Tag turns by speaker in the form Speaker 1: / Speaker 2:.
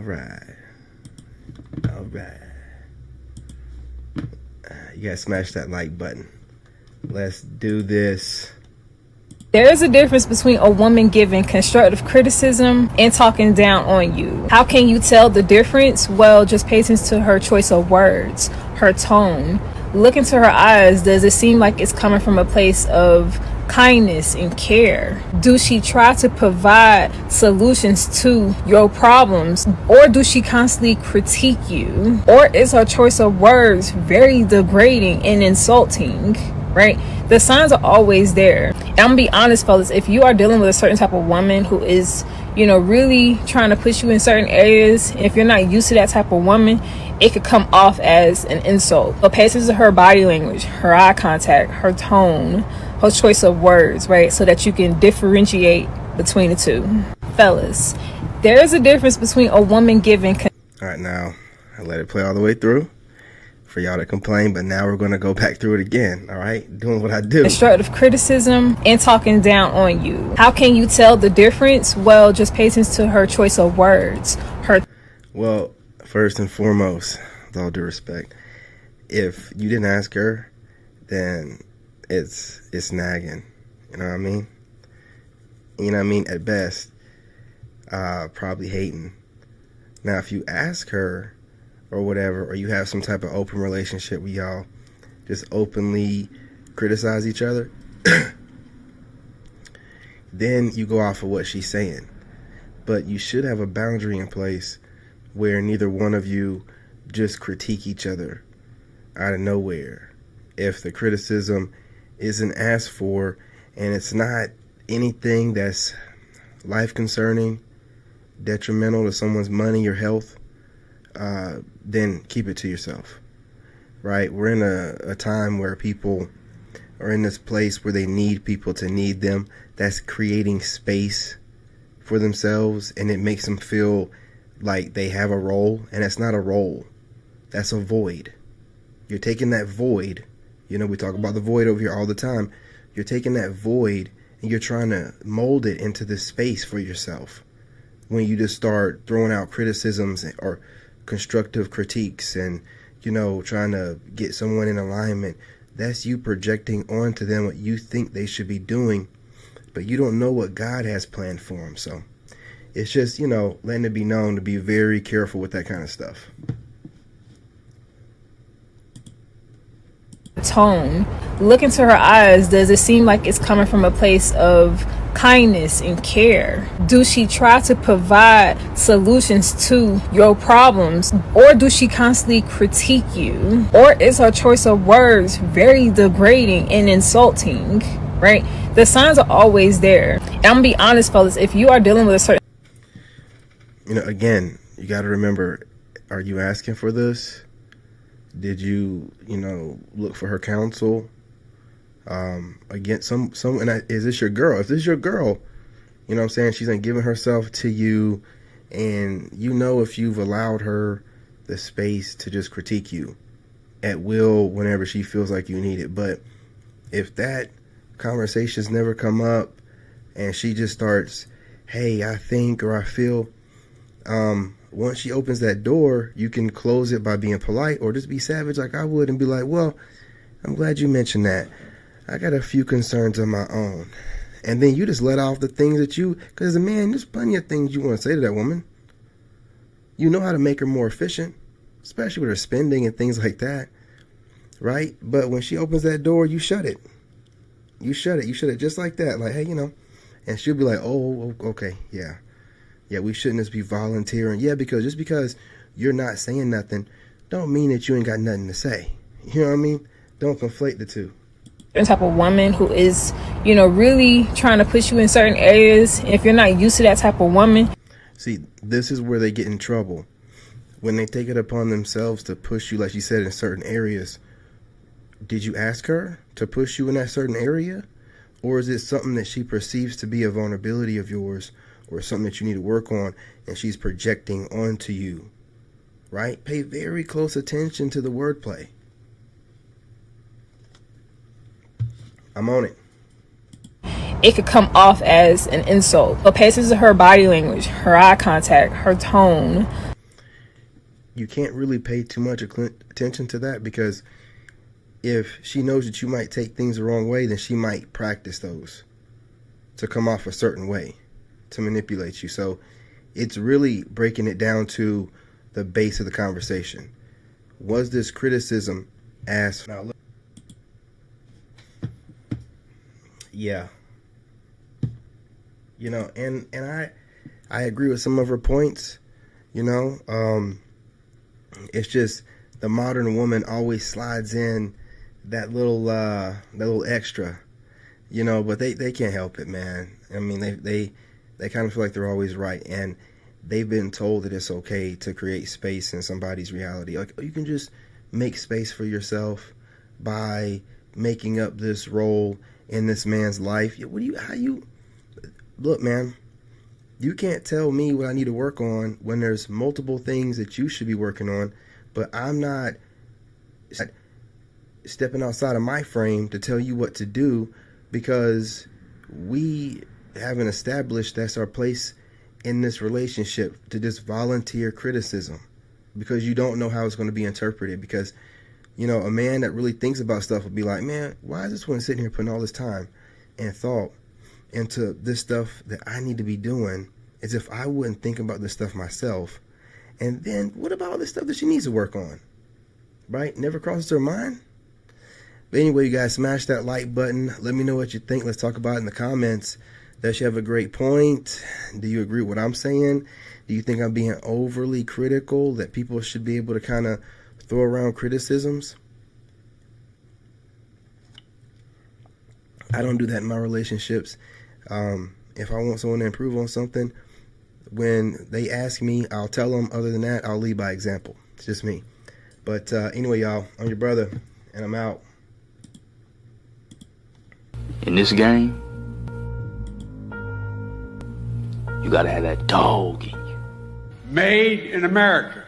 Speaker 1: right. All right. You gotta smash that like button. Let's do this.
Speaker 2: There is a difference between a woman giving constructive criticism and talking down on you. How can you tell the difference? Well, just pay attention to her choice of words, her tone. Look into her eyes. Does it seem like it's coming from a place of kindness and care? Do she try to provide solutions to your problems, or do she constantly critique you? Or is her choice of words very degrading and insulting? Right? The signs are always there. And I'm gonna be honest, fellas, if you are dealing with a certain type of woman who is, really trying to push you in certain areas, if you're not used to that type of woman, it could come off as an insult. But pay attention to her body language, her eye contact, her tone, her choice of words, right? So that you can differentiate between the two. Fellas, there is a difference between a woman giving...
Speaker 1: All right, now, I let it play all the way through for y'all to complain, but now we're going to go back through it again. All right, doing what I do.
Speaker 2: Constructive criticism and talking down on you. How can you tell the difference? Well, just pay attention to her choice of words.
Speaker 1: Well, first and foremost, with all due respect, if you didn't ask her, then it's nagging. You know what I mean? At best, probably hating. Now, if you ask her or whatever, or you have some type of open relationship where y'all just openly criticize each other, then you go off of what she's saying. But you should have a boundary in place where neither one of you just critique each other out of nowhere. If the criticism isn't asked for and it's not anything that's life concerning, detrimental to someone's money or health, then keep it to yourself, right? We're in a time where people are in this place where they need people to need them. That's creating space for themselves, and it makes them feel like they have a role, and it's not a role. That's a void. You're taking that void, we talk about the void over here all the time. You're taking that void and you're trying to mold it into this space for yourself. When you just start throwing out criticisms or constructive critiques and, trying to get someone in alignment, that's you projecting onto them what you think they should be doing, but you don't know what God has planned for them. So it's just, letting it be known to be very careful with that kind of stuff.
Speaker 2: Tone. Look into her eyes. Does it seem like it's coming from a place of kindness and care? Do she try to provide solutions to your problems, or do she constantly critique you? Or is her choice of words very degrading and insulting? Right? The signs are always there. And I'm gonna be honest, fellas, if you are dealing with a certain...
Speaker 1: Again, you got to remember, are you asking for this? Did you, look for her counsel? Again, is this your girl? If this is your girl, she's not giving herself to you, and if you've allowed her the space to just critique you at will whenever she feels like you need it. But if that conversation's never come up and she just starts, hey, I think or I feel, once she opens that door, you can close it by being polite or just be savage like I would and be like, well, I'm glad you mentioned that. I got a few concerns of my own. And then you just let off the things that because as a man, there's plenty of things you want to say to that woman. You know how to make her more efficient, especially with her spending and things like that, right? But when she opens that door, you shut it. You shut it just like that. Like, hey, and she'll be like, oh, okay, yeah. Yeah, we shouldn't just be volunteering. Yeah, because just because you're not saying nothing don't mean that you ain't got nothing to say. You know what I mean? Don't conflate the two.
Speaker 2: Type of woman who is, really trying to push you in certain areas. If you're not used to that type of woman.
Speaker 1: See, this is where they get in trouble. When they take it upon themselves to push you, like you said, in certain areas. Did you ask her to push you in that certain area? Or is it something that she perceives to be a vulnerability of yours, or something that you need to work on, and she's projecting onto you, right? Pay very close attention to the wordplay. I'm on it.
Speaker 2: It could come off as an insult. But pay attention to her body language, her eye contact, her tone.
Speaker 1: you can't really pay too much attention to that, because if she knows that you might take things the wrong way, then she might practice those to come off a certain way to manipulate you. So it's really breaking it down to the base of the conversation. Was this criticism asked? Now, look. Yeah. You know, and I agree with some of her points. You know, it's just the modern woman always slides in that little extra, you know, but they can't help it, man. I mean, they kind of feel like they're always right, and they've been told that it's okay to create space in somebody's reality. Like, you can just make space for yourself by making up this role in this man's life. Look, man, you can't tell me what I need to work on when there's multiple things that you should be working on, but I'm not stepping outside of my frame to tell you what to do, because we haven't established that's our place in this relationship, to just volunteer criticism, because you don't know how it's going to be interpreted. Because, you know, a man that really thinks about stuff will be like, man, why is this one sitting here putting all this time and thought into this stuff that I need to be doing, as if I wouldn't think about this stuff myself? And then what about all this stuff that she needs to work on? Right? Never crosses her mind. But anyway, you guys, smash that like button. Let me know what you think. Let's talk about it in the comments. Does she have a great point? Do you agree with what I'm saying? Do you think I'm being overly critical, that people should be able to kind of throw around criticisms? I don't do that in my relationships. If I want someone to improve on something, when they ask me, I'll tell them. Other than that, I'll lead by example. It's just me. But anyway, y'all, I'm your brother, and I'm out.
Speaker 3: In this game, you gotta have that dog in you.
Speaker 4: Made in America.